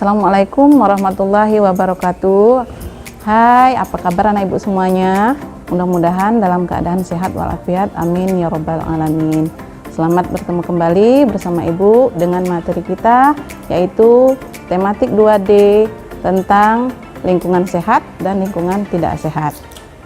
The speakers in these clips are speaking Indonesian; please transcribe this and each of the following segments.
Assalamualaikum warahmatullahi wabarakatuh. Hai, apa kabar anak ibu semuanya? Mudah-mudahan dalam keadaan sehat walafiat, amin ya robbal alamin. Selamat bertemu kembali bersama ibu dengan materi kita, yaitu tematik 2D tentang lingkungan sehat dan lingkungan tidak sehat.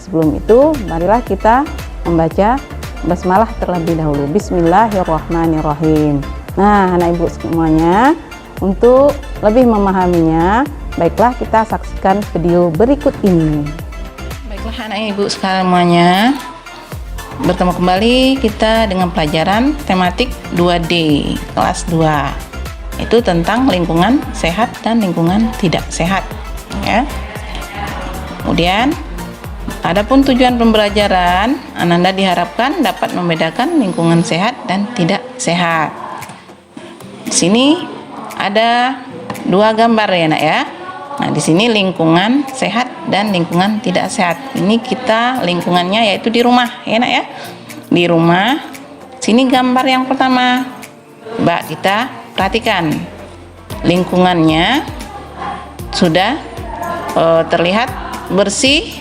Sebelum itu, marilah kita membaca basmalah terlebih dahulu. Bismillahirrahmanirrahim. Nah, anak ibu semuanya, untuk lebih memahaminya, baiklah kita saksikan video berikut ini. Baiklah anak ibu semuanya, bertemu kembali kita dengan pelajaran tematik 2D kelas 2. Itu tentang lingkungan sehat dan lingkungan tidak sehat, ya. Kemudian, adapun tujuan pembelajaran, Ananda diharapkan dapat membedakan lingkungan sehat dan tidak sehat. Di sini ada dua gambar ya nak ya. Nah, di sini lingkungan sehat dan lingkungan tidak sehat. Ini kita lingkungannya yaitu di rumah ya nak ya. Di rumah. Sini gambar yang pertama. Mbak, kita perhatikan. Lingkungannya sudah terlihat bersih,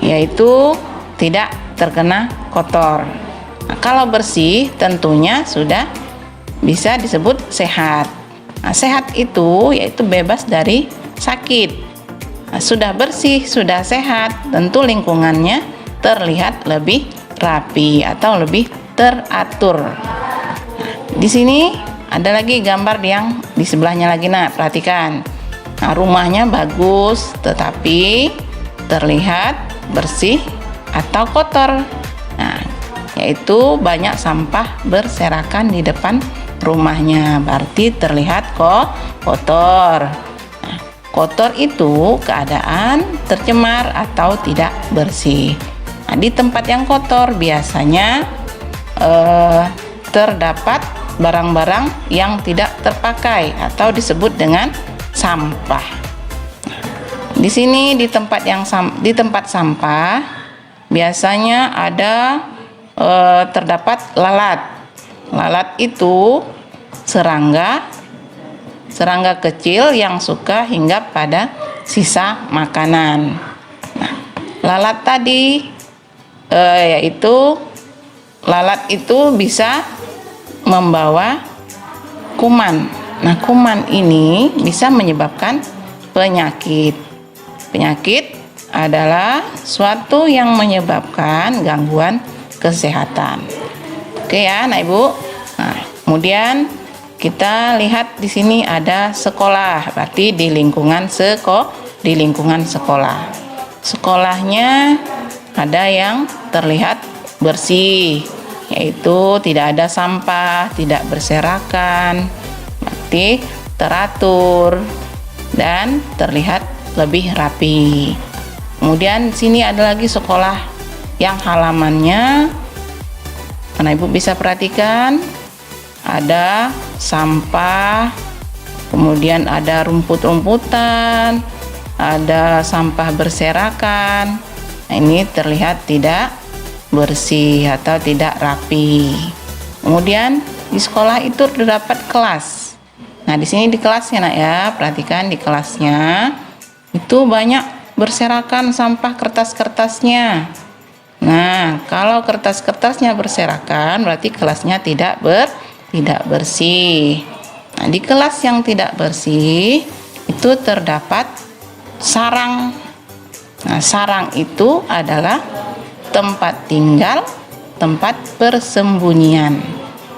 yaitu tidak terkena kotor. Nah, kalau bersih tentunya sudah bisa disebut sehat. Nah, sehat itu yaitu bebas dari sakit. Nah, sudah bersih, sudah sehat, tentu lingkungannya terlihat lebih rapi atau lebih teratur. Nah, di sini ada lagi gambar yang di sebelahnya lagi, nah perhatikan. Nah, rumahnya bagus tetapi terlihat bersih atau kotor. Nah, yaitu banyak sampah berserakan di depan rumahnya, berarti terlihat kok kotor. Nah, kotor itu keadaan tercemar atau tidak bersih. Nah, di tempat yang kotor biasanya terdapat barang-barang yang tidak terpakai atau disebut dengan sampah. Nah, di sini di tempat sampah biasanya ada terdapat lalat. Lalat itu serangga kecil yang suka hinggap pada sisa makanan. Nah, lalat tadi yaitu lalat itu bisa membawa kuman. Nah, kuman ini bisa menyebabkan penyakit. Penyakit adalah suatu yang menyebabkan gangguan kesehatan. Oke ya, anak ibu. Nah, kemudian kita lihat di sini ada sekolah, berarti di lingkungan sekolah. Sekolahnya ada yang terlihat bersih, yaitu tidak ada sampah, tidak berserakan, berarti teratur dan terlihat lebih rapi. Kemudian di sini ada lagi sekolah yang halamannya, karena ibu bisa perhatikan ada sampah, kemudian ada rumput-rumputan, ada sampah berserakan. Nah, ini terlihat tidak bersih atau tidak rapi. Kemudian di sekolah itu terdapat kelas. Nah, di sini di kelasnya nak ya, perhatikan di kelasnya itu banyak berserakan sampah kertas-kertasnya. Nah, kalau kertas-kertasnya berserakan berarti kelasnya tidak bersih. Nah, di kelas yang tidak bersih itu terdapat sarang. Nah, sarang itu adalah tempat tinggal, tempat persembunyian.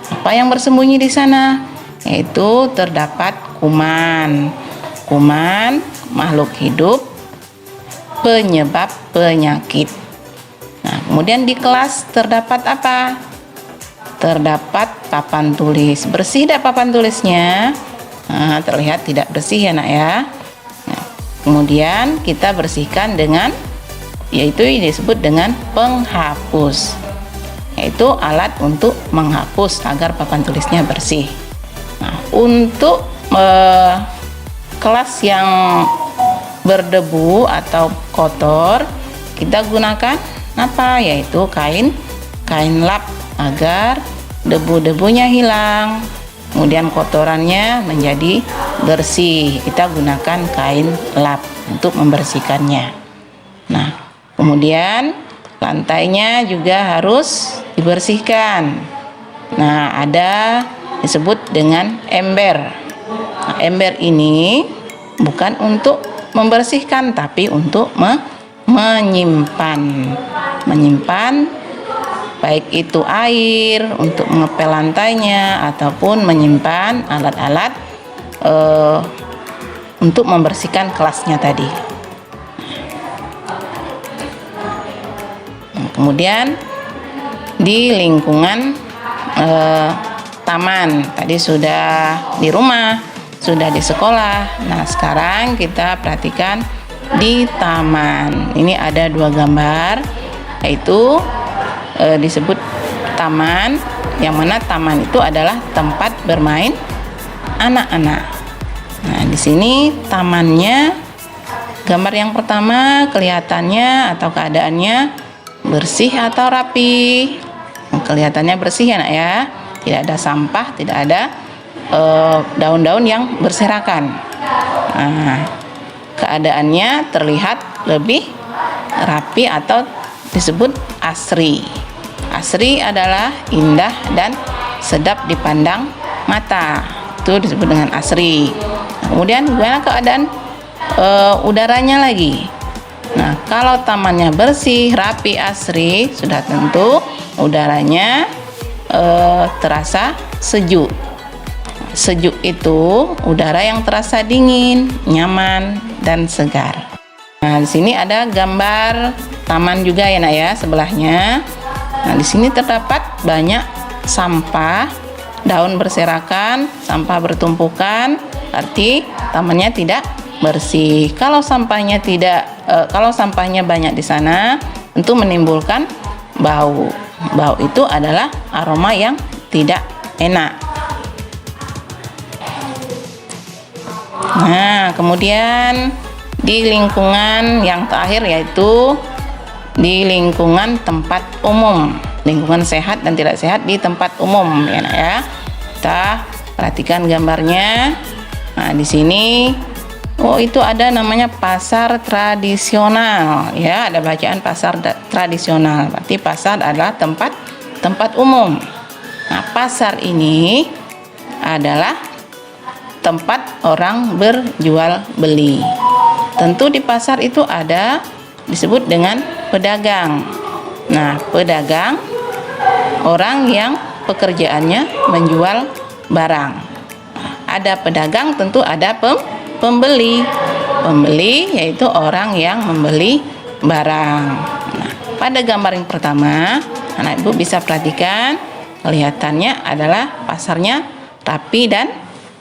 Apa yang bersembunyi di sana? Yaitu terdapat kuman. Kuman makhluk hidup penyebab penyakit. Nah, kemudian di kelas terdapat apa? Terdapat papan tulis. Bersih tidak papan tulisnya? Nah, terlihat tidak bersih ya nak ya. Nah, kemudian kita bersihkan dengan, yaitu disebut dengan penghapus, yaitu alat untuk menghapus agar papan tulisnya bersih. Nah, untuk kelas yang berdebu atau kotor, kita gunakan apa? Yaitu kain lap agar debu-debunya hilang. kemudian kotorannya menjadi bersih. Kita gunakan kain lap untuk membersihkannya. Nah, kemudian lantainya juga harus dibersihkan. Nah, ada disebut dengan ember. Nah, ember ini bukan untuk membersihkan, tapi untuk menyimpan baik itu air untuk mengepel lantainya ataupun menyimpan alat-alat untuk membersihkan kelasnya tadi. Kemudian di lingkungan taman, tadi sudah di rumah, sudah di sekolah. Nah, sekarang kita perhatikan di taman. Ini ada dua gambar, yaitu disebut taman, yang mana taman itu adalah tempat bermain anak-anak. Nah, di sini tamannya, gambar yang pertama kelihatannya atau keadaannya bersih atau rapi. Kelihatannya bersih ya nak ya, tidak ada sampah, tidak ada daun-daun yang berserakan. Nah, keadaannya terlihat lebih rapi atau disebut asri. Asri adalah indah dan sedap dipandang mata, itu disebut dengan asri. Nah, kemudian gimana keadaan udaranya lagi? Nah, kalau tamannya bersih, rapi, asri, sudah tentu udaranya terasa sejuk. Sejuk itu udara yang terasa dingin, nyaman, dan segar. Nah, di sini ada gambar taman juga ya nak ya, sebelahnya. Nah, di sini terdapat banyak sampah, daun berserakan, sampah bertumpukan, berarti tamannya tidak bersih. Kalau sampahnya banyak di sana, tentu menimbulkan bau. Bau itu adalah aroma yang tidak enak. Nah, kemudian di lingkungan yang terakhir, yaitu di lingkungan tempat umum, lingkungan sehat dan tidak sehat di tempat umum ya nak ya. Kita perhatikan gambarnya. Nah, di sini itu ada namanya pasar tradisional ya, ada bacaan pasar tradisional, berarti pasar adalah tempat umum. Nah, pasar ini adalah tempat orang berjual beli. Tentu di pasar itu ada disebut dengan pedagang. Nah, pedagang orang yang pekerjaannya menjual barang. Ada pedagang, tentu ada pembeli. Pembeli yaitu orang yang membeli barang. Nah, pada gambar yang pertama, anak ibu bisa perhatikan, kelihatannya adalah pasarnya rapi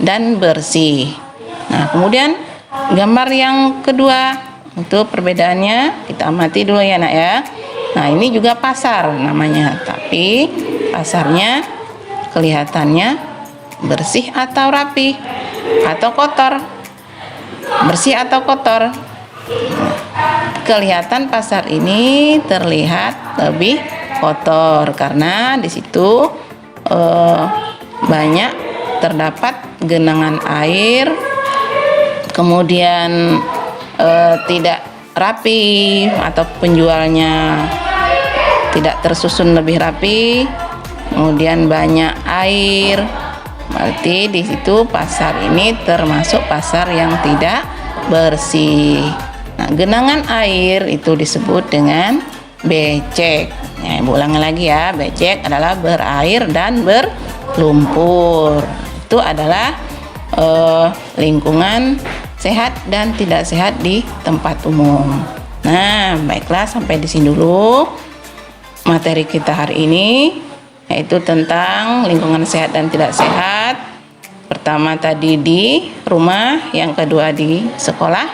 dan bersih. Nah, kemudian gambar yang kedua, untuk perbedaannya kita amati dulu ya nak ya. Nah, ini juga pasar namanya, tapi pasarnya kelihatannya bersih atau rapi atau kotor. Bersih atau kotor. Nah, kelihatan pasar ini terlihat lebih kotor karena di situ banyak terdapat genangan air, kemudian tidak rapi atau penjualnya tidak tersusun lebih rapi, kemudian banyak air, berarti di situ pasar ini termasuk pasar yang tidak bersih. Nah, genangan air itu disebut dengan becek. Ya, ibu ulangi lagi ya, becek adalah berair dan berlumpur. Itu adalah lingkungan sehat dan tidak sehat di tempat umum. Nah, baiklah, sampai di sini dulu materi kita hari ini, yaitu tentang lingkungan sehat dan tidak sehat. Pertama tadi di rumah, yang kedua di sekolah,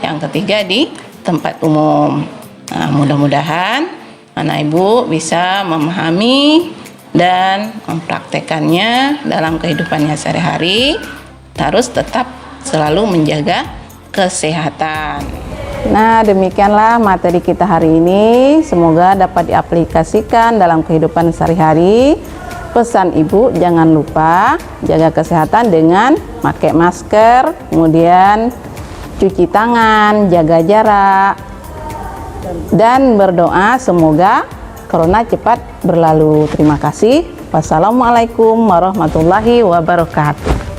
yang ketiga di tempat umum. Nah, mudah-mudahan anak ibu bisa memahami dan mempraktekannya dalam kehidupannya sehari-hari. Harus tetap selalu menjaga kesehatan. Nah, demikianlah materi kita hari ini. Semoga dapat diaplikasikan dalam kehidupan sehari-hari. Pesan ibu, jangan lupa jaga kesehatan dengan pakai masker, kemudian cuci tangan, jaga jarak, dan berdoa semoga corona cepat berlalu. Terima kasih. Wassalamualaikum warahmatullahi wabarakatuh.